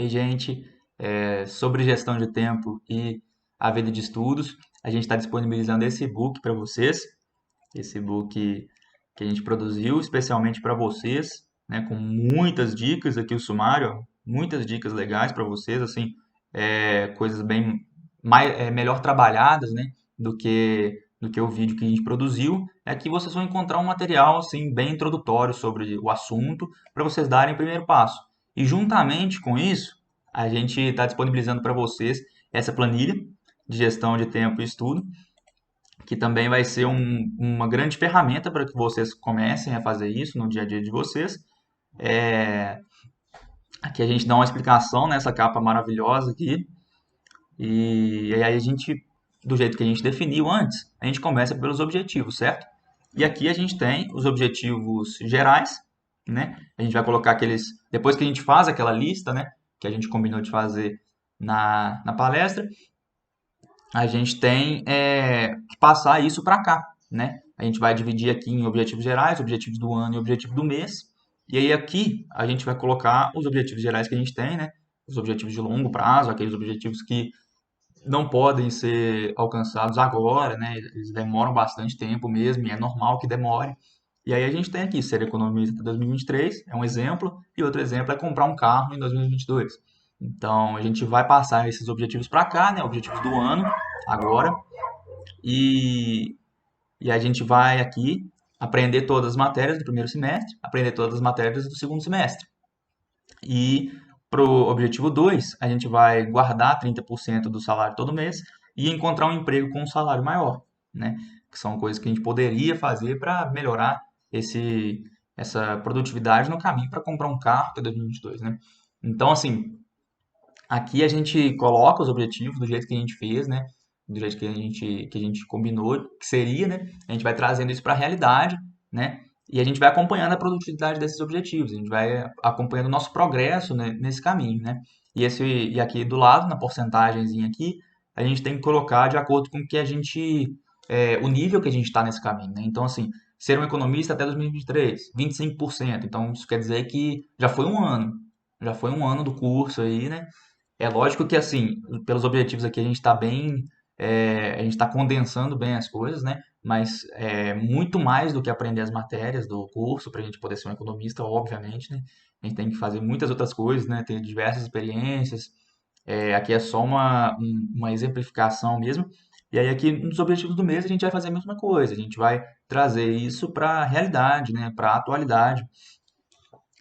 aí, gente, sobre gestão de tempo e a vida de estudos. A gente está disponibilizando esse e-book para vocês, esse e-book que a gente produziu especialmente para vocês, né, com muitas dicas aqui o sumário, ó, muitas dicas legais para vocês, assim, coisas bem melhor trabalhadas, né, do que o vídeo que a gente produziu. Aqui vocês vão encontrar um material assim bem introdutório sobre o assunto para vocês darem o primeiro passo. E juntamente com isso, a gente está disponibilizando para vocês essa planilha de gestão de tempo e estudo, que também vai ser uma grande ferramenta para que vocês comecem a fazer isso no dia a dia de vocês. É, Aqui a gente dá uma explicação nessa capa maravilhosa aqui, e aí a gente, do jeito que a gente definiu antes, a gente começa pelos objetivos, certo? E aqui a gente tem os objetivos gerais, né? A gente vai colocar aqueles, depois que a gente faz aquela lista, né, que a gente combinou de fazer na palestra, a gente tem que passar isso para cá, né? A gente vai dividir aqui em objetivos gerais, objetivos do ano e objetivo do mês. E aí aqui a gente vai colocar os objetivos gerais que a gente tem, né? Os objetivos de longo prazo, aqueles objetivos que não podem ser alcançados agora, né? Eles demoram bastante tempo mesmo, e é normal que demore. E aí a gente tem aqui ser economista até 2023, é um exemplo, e outro exemplo é comprar um carro em 2022. Então a gente vai passar esses objetivos para cá, né? Objetivos do ano agora, e, e a gente vai aqui aprender todas as matérias do primeiro semestre, aprender todas as matérias do segundo semestre. E para o objetivo 2 a gente vai guardar 30% do salário todo mês e encontrar um emprego com um salário maior, né? Que são coisas que a gente poderia fazer para melhorar essa produtividade no caminho para comprar um carro até 2022, né? Então, assim, aqui a gente coloca os objetivos do jeito que a gente fez, né? Do jeito que a gente combinou que seria, né? A gente vai trazendo isso para a realidade, né? E a gente vai acompanhando a produtividade desses objetivos, a gente vai acompanhando o nosso progresso, né, nesse caminho, né? E aqui do lado, na porcentagemzinha aqui, a gente tem que colocar de acordo com que o nível que a gente está nesse caminho, né? Então, assim, ser um economista até 2023, 25%. Então, isso quer dizer que já foi um ano do curso aí, né? É lógico que, assim, pelos objetivos aqui, a gente está condensando bem as coisas, né? Mas é muito mais do que aprender as matérias do curso para a gente poder ser um economista, obviamente, né? A gente tem que fazer muitas outras coisas, né? Ter diversas experiências. Aqui é só uma exemplificação mesmo. E aí, aqui nos objetivos do mês, a gente vai fazer a mesma coisa. A gente vai trazer isso para a realidade, né? Para a atualidade.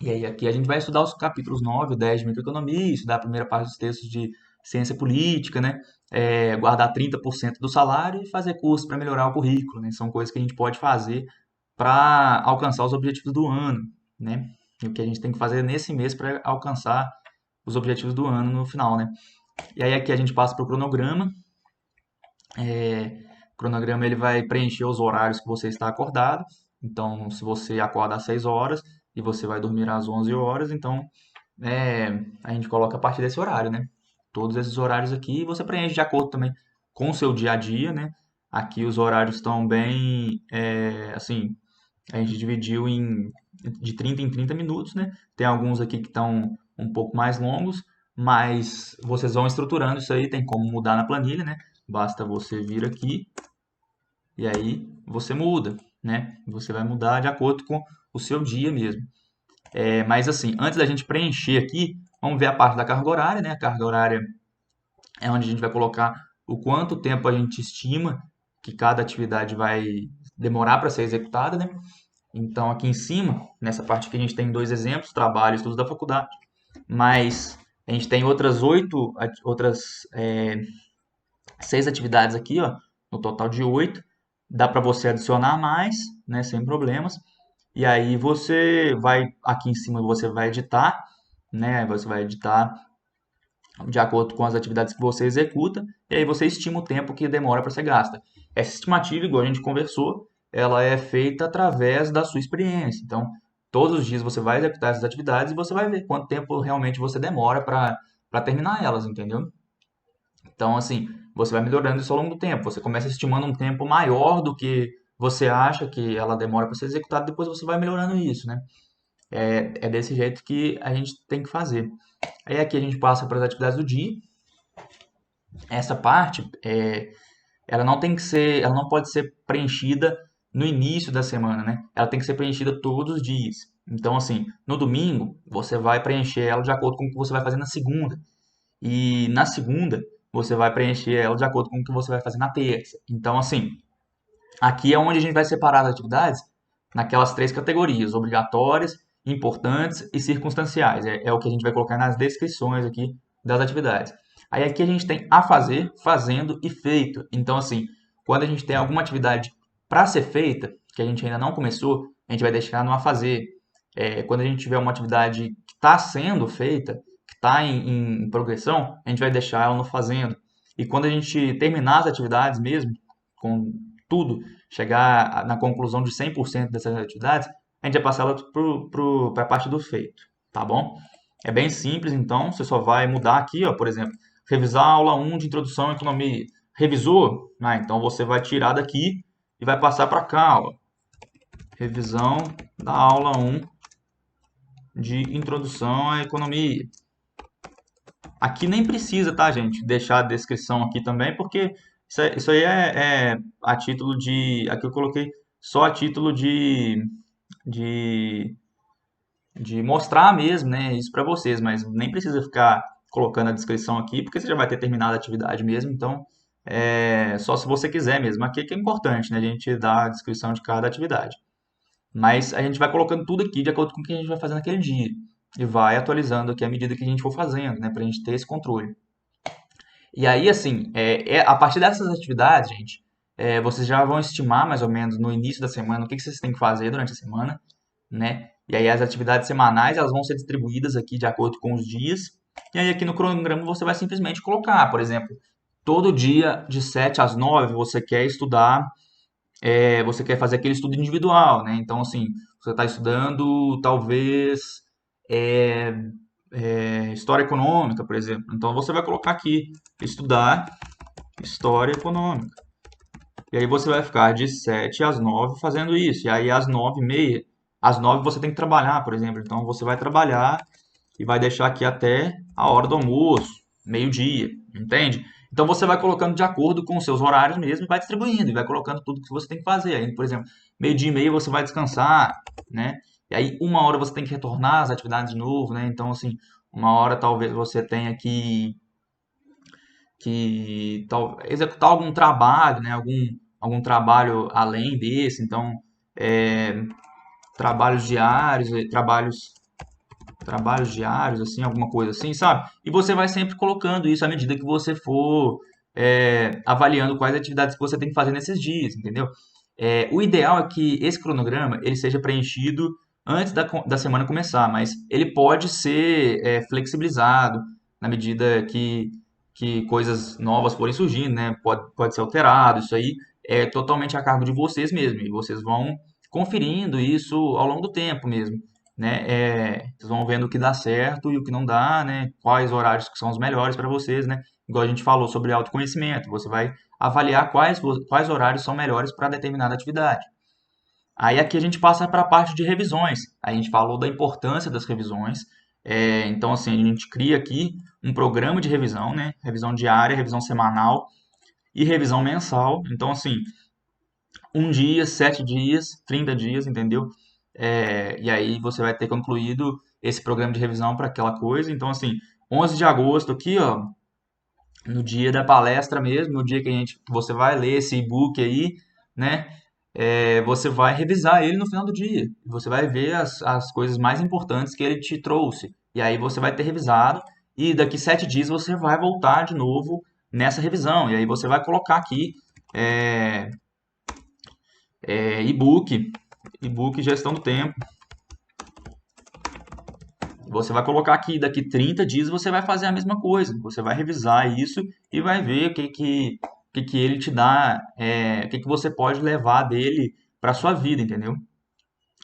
E aí aqui a gente vai estudar os capítulos 9 e 10 de microeconomia, estudar a primeira parte dos textos de ciência política, né? Guardar 30% do salário e fazer curso para melhorar o currículo, né? São coisas que a gente pode fazer para alcançar os objetivos do ano, né? E o que a gente tem que fazer nesse mês para alcançar os objetivos do ano no final, né? E aí aqui a gente passa para o cronograma. O cronograma ele vai preencher os horários que você está acordado. Então, se você acorda às 6 horas e você vai dormir às 11 horas, então a gente coloca a partir desse horário, né? Todos esses horários aqui você preenche de acordo também com o seu dia a dia, né? Aqui os horários estão bem, assim, a gente dividiu de 30 em 30 minutos, né? Tem alguns aqui que estão um pouco mais longos, mas vocês vão estruturando isso aí, tem como mudar na planilha, né? Basta você vir aqui e aí você muda, né? Você vai mudar de acordo com o seu dia mesmo. Mas assim, antes da gente preencher aqui, vamos ver a parte da carga horária, né? A carga horária é onde a gente vai colocar o quanto tempo a gente estima que cada atividade vai demorar para ser executada, né? Então, aqui em cima, nessa parte aqui, a gente tem dois exemplos, trabalho e estudos da faculdade, mas a gente tem outras 6 atividades aqui, ó, no total de 8. Dá para você adicionar mais, né, sem problemas. E aí você vai, aqui em cima você vai editar, né, você vai editar de acordo com as atividades que você executa, e aí você estima o tempo que demora para ser gasta. Essa estimativa, igual a gente conversou, ela é feita através da sua experiência. Então, todos os dias você vai executar essas atividades e você vai ver quanto tempo realmente você demora para terminar elas, entendeu? Então, assim, você vai melhorando isso ao longo do tempo. Você começa estimando um tempo maior do que você acha que ela demora para ser executada, depois você vai melhorando isso, né? É desse jeito que a gente tem que fazer. Aí aqui a gente passa para as atividades do dia. Essa parte, ela não tem que ser, ela não pode ser preenchida no início da semana, né? Ela tem que ser preenchida todos os dias. Então, assim, no domingo, você vai preencher ela de acordo com o que você vai fazer na segunda. E na segunda, você vai preencher ela de acordo com o que você vai fazer na terça. Então, assim, aqui é onde a gente vai separar as atividades naquelas três categorias: obrigatórias, importantes e circunstanciais. É o que a gente vai colocar nas descrições aqui das atividades. Aí aqui a gente tem a fazer, fazendo e feito. Então, assim, quando a gente tem alguma atividade para ser feita, que a gente ainda não começou, a gente vai deixar no a fazer. Quando a gente tiver uma atividade que está sendo feita, que está em progressão, a gente vai deixar ela no fazendo. E quando a gente terminar as atividades mesmo, com tudo, chegar na conclusão de 100% dessas atividades, a gente vai passar ela para a parte do feito, tá bom? É bem simples, então, você só vai mudar aqui, ó, por exemplo, revisar a aula 1 de Introdução à Economia. Revisou? Então você vai tirar daqui e vai passar para cá, ó. Revisão da aula 1 de Introdução à Economia. Aqui nem precisa, tá, gente? Deixar a descrição aqui também, porque isso aí é a título de. Aqui eu coloquei só a título de, de mostrar mesmo, né? Isso para vocês, mas nem precisa ficar colocando a descrição aqui, porque você já vai ter terminado a atividade mesmo, então só se você quiser mesmo. Aqui que é importante, né? A gente dar a descrição de cada atividade. Mas a gente vai colocando tudo aqui de acordo com o que a gente vai fazer naquele dia. E vai atualizando aqui à medida que a gente for fazendo, né? Para a gente ter esse controle. E aí, assim, a partir dessas atividades, gente, vocês já vão estimar mais ou menos no início da semana o que vocês têm que fazer durante a semana, né? E aí as atividades semanais, elas vão ser distribuídas aqui de acordo com os dias. E aí aqui no cronograma você vai simplesmente colocar, por exemplo, todo dia de 7 às 9 você quer estudar, você quer fazer aquele estudo individual, né? Então, assim, você está estudando talvez é, história econômica, por exemplo. Então você vai colocar aqui, estudar história econômica. E aí você vai ficar de 7 às 9 fazendo isso. E aí às 9h30, às 9 você tem que trabalhar, por exemplo. Então você vai trabalhar e vai deixar aqui até a hora do almoço, meio-dia, entende? Então você vai colocando de acordo com os seus horários mesmo e vai distribuindo, e vai colocando tudo que você tem que fazer. Aí, por exemplo, meio-dia e meio você vai descansar, né? E aí 1 hora você tem que retornar às atividades de novo, né? Então, assim, 1 hora talvez você tenha que executar algum trabalho, né? Algum trabalho além desse. Então, é, trabalhos diários, trabalhos diários, assim, alguma coisa assim, sabe? E você vai sempre colocando isso à medida que você for avaliando quais atividades que você tem que fazer nesses dias, entendeu? O ideal é que esse cronograma ele seja preenchido antes da semana começar, mas ele pode ser flexibilizado na medida que coisas novas forem surgindo, né? Pode ser alterado, isso aí é totalmente a cargo de vocês mesmo, e vocês vão conferindo isso ao longo do tempo mesmo, né? Vocês vão vendo o que dá certo e o que não dá, né? Quais horários que são os melhores para vocês, né? Igual a gente falou sobre autoconhecimento, você vai avaliar quais horários são melhores para determinada atividade. Aí aqui a gente passa para a parte de revisões. A gente falou da importância das revisões. Então, assim, a gente cria aqui um programa de revisão, né? Revisão diária, revisão semanal e revisão mensal. Então, assim, 1 dia, 7 dias, 30 dias, entendeu? E aí você vai ter concluído esse programa de revisão para aquela coisa. Então, assim, 11 de agosto aqui, ó, no dia da palestra mesmo, no dia que você vai ler esse e-book aí, né? Você vai revisar ele no final do dia. Você vai ver as coisas mais importantes que ele te trouxe. E aí você vai ter revisado. E daqui 7 dias você vai voltar de novo nessa revisão. E aí você vai colocar aqui é, e-book gestão do tempo. Você vai colocar aqui, daqui 30 dias você vai fazer a mesma coisa. Você vai revisar isso e vai ver o que ele te dá, o que você pode levar dele para sua vida, entendeu?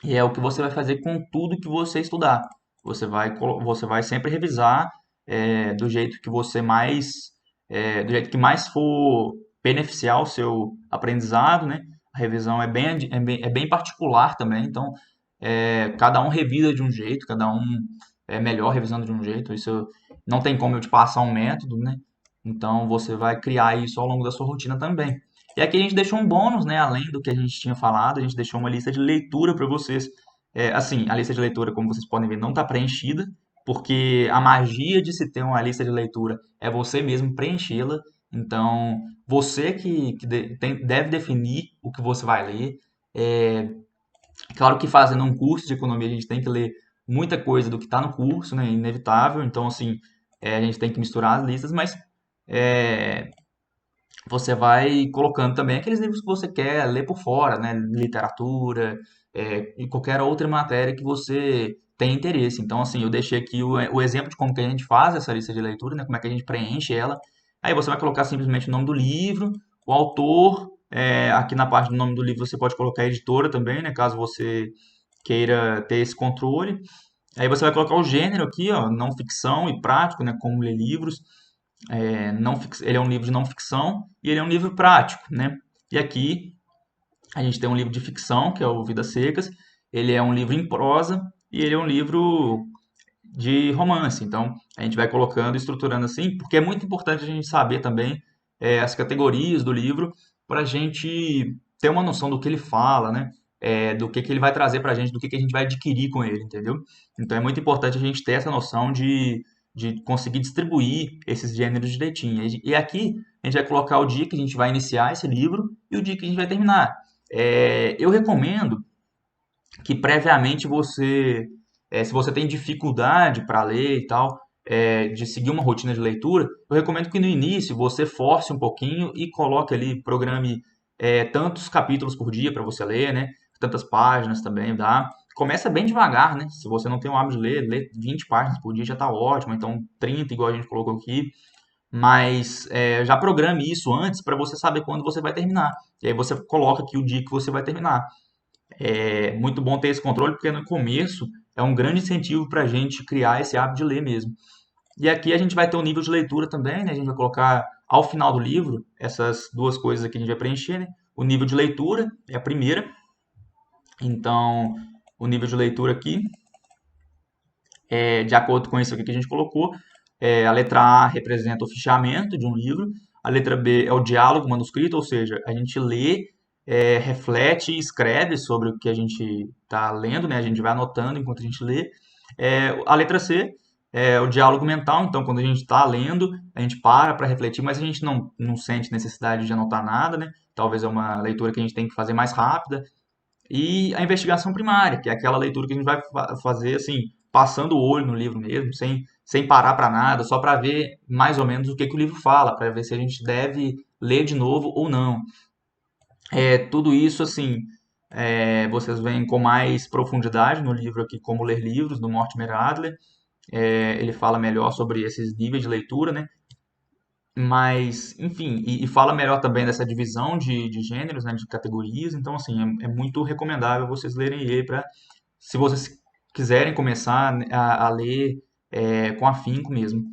E é o que você vai fazer com tudo que você estudar. Você vai sempre revisar do jeito que do jeito que mais for beneficiar o seu aprendizado, né? A revisão é bem particular também, então cada um revisa de um jeito, cada um é melhor revisando de um jeito. Isso não tem como eu te passar um método, né? Então você vai criar isso ao longo da sua rotina também. E aqui a gente deixou um bônus, né? Além do que a gente tinha falado, a gente deixou uma lista de leitura para vocês. Assim, a lista de leitura, como vocês podem ver, não está preenchida, porque a magia de se ter uma lista de leitura é você mesmo preenchê-la. Então, você deve definir o que você vai ler. É, Claro que fazendo um curso de economia, a gente tem que ler muita coisa do que está no curso, né? Inevitável. Então, assim, a gente tem que misturar as listas, mas é, você vai colocando também aqueles livros que você quer ler por fora, né? Literatura, e qualquer outra matéria que você tem interesse. Então, assim, eu deixei aqui o exemplo de como que a gente faz essa lista de leitura, né? Como é que a gente preenche ela. Aí você vai colocar simplesmente o nome do livro, o autor, aqui na parte do nome do livro você pode colocar a editora também, né? Caso você queira ter esse controle. Aí você vai colocar o gênero aqui, ó, não ficção e prático, né? Como ler livros. Ele é um livro de não ficção e ele é um livro prático, né? E aqui a gente tem um livro de ficção, que é o Vidas Secas, ele é um livro em prosa e ele é um livro de romance. Então, a gente vai colocando, estruturando assim, porque é muito importante a gente saber também as categorias do livro para a gente ter uma noção do que ele fala, né? Do que ele vai trazer para a gente, do que a gente vai adquirir com ele, entendeu? Então, é muito importante a gente ter essa noção de conseguir distribuir esses gêneros direitinho. E aqui a gente vai colocar o dia que a gente vai iniciar esse livro e o dia que a gente vai terminar. Eu recomendo que previamente se você tem dificuldade para ler e tal, de seguir uma rotina de leitura, eu recomendo que no início você force um pouquinho e coloque ali, programe tantos capítulos por dia para você ler, né? Tantas páginas também dá. Começa bem devagar, né? Se você não tem o hábito de ler, ler 20 páginas por dia já está ótimo, então 30, igual a gente colocou aqui. Mas já programe isso antes para você saber quando você vai terminar. E aí você coloca aqui o dia que você vai terminar. É muito bom ter esse controle, porque no começo é um grande incentivo para a gente criar esse hábito de ler mesmo. E aqui a gente vai ter o nível de leitura também, né? A gente vai colocar ao final do livro essas duas coisas aqui a gente vai preencher, né? O nível de leitura é a primeira. Então, o nível de leitura aqui, de acordo com isso aqui que a gente colocou, a letra A representa o fichamento de um livro, a letra B é o diálogo manuscrito, ou seja, a gente lê, reflete e escreve sobre o que a gente está lendo, né? A gente vai anotando enquanto a gente lê. A letra C é o diálogo mental, então quando a gente está lendo, a gente para refletir, mas a gente não sente necessidade de anotar nada, né? Talvez é uma leitura que a gente tem que fazer mais rápida. E a investigação primária, que é aquela leitura que a gente vai fazer assim, passando o olho no livro mesmo, sem parar para nada, só para ver mais ou menos o que o livro fala, para ver se a gente deve ler de novo ou não. Tudo isso, assim, vocês veem com mais profundidade no livro aqui, Como Ler Livros, do Mortimer Adler. Ele fala melhor sobre esses níveis de leitura, né? Mas, enfim, e fala melhor também dessa divisão de gêneros, né, de categorias. Então, assim, é muito recomendável vocês lerem ele para, se vocês quiserem começar a ler com afinco mesmo.